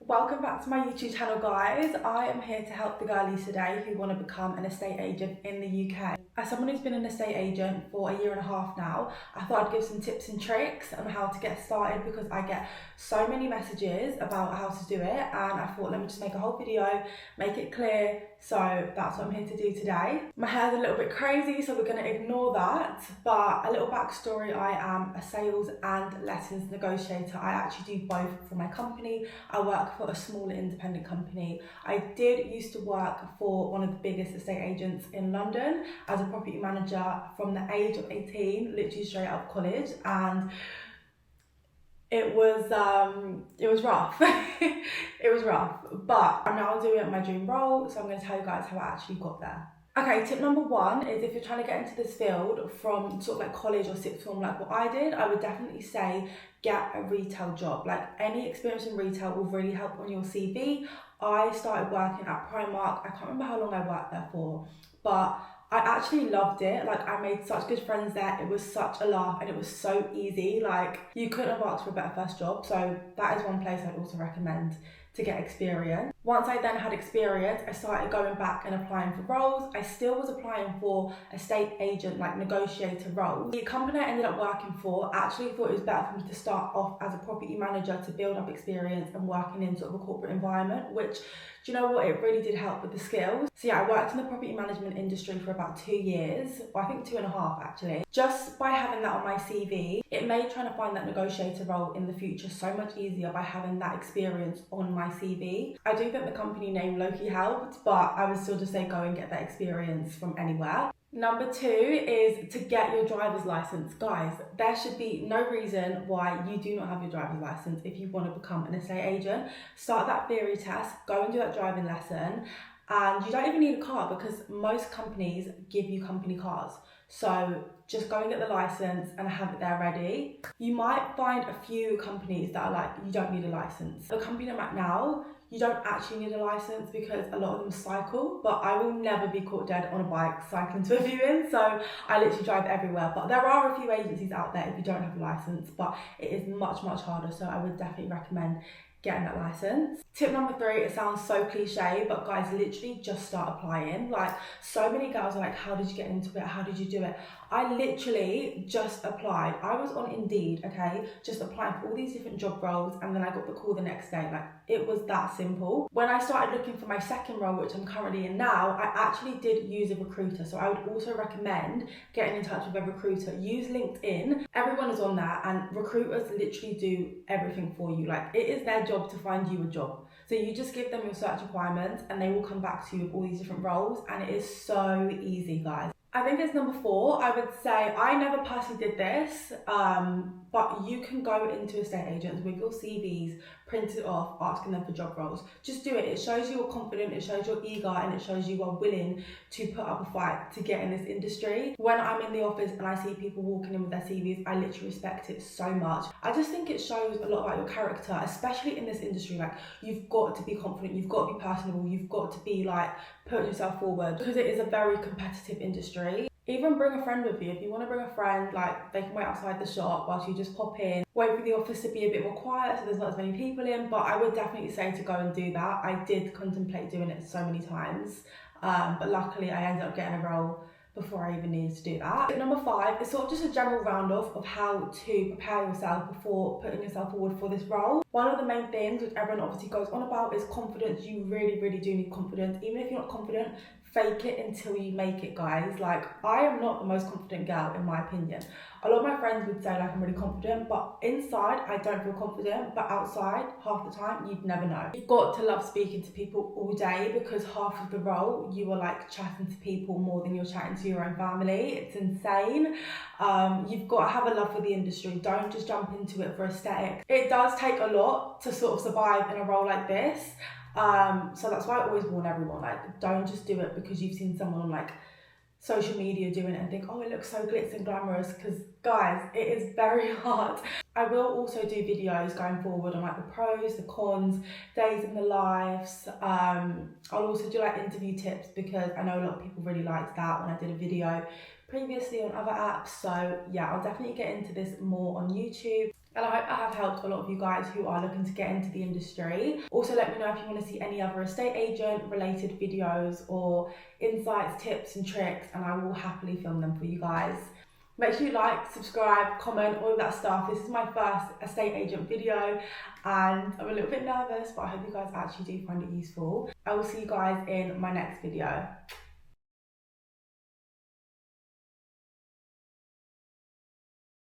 Welcome back to my YouTube channel, guys. I am here to help the girlies today who want to become an estate agent in the UK. As someone who's been an estate agent for a year and a half now, I thought I'd give some tips and tricks on how to get started because I get so many messages about how to do it, and I thought let me just make a whole video, make it clear. So that's what I'm here to do today. My hair's a little bit crazy, so we're going to ignore that, but a little backstory: I am a sales and lettings negotiator. I actually do both for my company. I work for a smaller independent company. I did used to work for one of the biggest estate agents in London as a property manager from the age of 18, literally straight out of college, and it was rough. It was rough, but I'm now doing my dream role, so I'm going to tell you guys how I actually got there. Okay, tip number one is if you're trying to get into this field from sort of like college or sixth form like what I did, I would definitely say get a retail job. Like, any experience in retail will really help on your CV. I started working at Primark. I can't remember how long I worked there for, but I actually loved it. Like, I made such good friends there. It was such a laugh and it was so easy. Like, you couldn't have asked for a better first job. So that is one place I'd also recommend to get experience. Once I then had experience, I started going back and applying for roles. I still was applying for estate agent, like negotiator roles. The company I ended up working for actually thought it was better for me to start off as a property manager to build up experience and working in sort of a corporate environment, which, do you know what, it really did help with the skills. So yeah, I worked in the property management industry for about 2 years, or I think 2.5 actually. Just by having that on my CV, it made trying to find that negotiator role in the future so much easier by having that experience on my CV. I do think the company name low-key helped, but I would still just say go and get that experience from anywhere. Number two is to get your driver's license. Guys, there should be no reason why you do not have your driver's license if you want to become an estate agent. Start that theory test, go and do that driving lesson, and you don't even need a car because most companies give you company cars. So just go and get the license and have it there ready. You might find a few companies that are like, you don't need a license. The company I'm at now, you don't actually need a license because a lot of them cycle, but I will never be caught dead on a bike cycling to a viewing, so I literally drive everywhere. But there are a few agencies out there if you don't have a license, but it is much, much harder, so I would definitely recommend getting that license. Tip number three, it sounds so cliche, but guys, literally just start applying. Like, so many girls are like, how did you get into it? How did you do it? I literally just applied. I was on Indeed, okay, just applying for all these different job roles, and then I got the call the next day. Like, it was that simple. When I started looking for my second role, which I'm currently in now, I actually did use a recruiter. So I would also recommend getting in touch with a recruiter. Use LinkedIn. Everyone is on there, and recruiters literally do everything for you. Like, it is their job to find you a job. So you just give them your search requirements and they will come back to you with all these different roles, and it is so easy, guys. I think it's number four. I would say I never personally did this, but you can go into estate agents with your CVs printed off, asking them for job roles. Just do it. It shows you're confident, it shows you're eager, and it shows you are willing to put up a fight to get in this industry. When I'm in the office and I see people walking in with their CVs, I literally respect it so much. I just think it shows a lot about your character, especially in this industry. Like, you've got to be confident, you've got to be personable, you've got to be like putting yourself forward because it is a very competitive industry. Even bring a friend with you. If you want to bring a friend, like, they can wait outside the shop whilst you just pop in. Wait for the office to be a bit more quiet so there's not as many people in, but I would definitely say to go and do that. I did contemplate doing it so many times, but luckily I ended up getting a role before I even needed to do that. Number five is sort of just a general round off of how to prepare yourself before putting yourself forward for this role. One of the main things which everyone obviously goes on about is confidence. You really, really do need confidence. Even if you're not confident, fake it until you make it, guys. Like, I am not the most confident girl in my opinion. A lot of my friends would say like I'm really confident, but inside I don't feel confident, but outside half the time you'd never know. You've got to love speaking to people all day because half of the role you are like chatting to people more than you're chatting to your own family. It's insane. You've got to have a love for the industry. Don't just jump into it for aesthetic. It does take a lot to sort of survive in a role like this. So that's why I always warn everyone, like, don't just do it because you've seen someone on like social media doing it and think, oh, it looks so glitz and glamorous, because guys, it is very hard. I will also do videos going forward on like the pros, the cons, days in the lives. I'll also do like interview tips because I know a lot of people really liked that when I did a video previously on other apps. So yeah, I'll definitely get into this more on YouTube. And I hope I have helped a lot of you guys who are looking to get into the industry. Also, let me know if you want to see any other estate agent related videos or insights, tips and tricks, and I will happily film them for you guys. Make sure you like, subscribe, comment, all of that stuff. This is my first estate agent video and I'm a little bit nervous, but I hope you guys actually do find it useful. I will see you guys in my next video.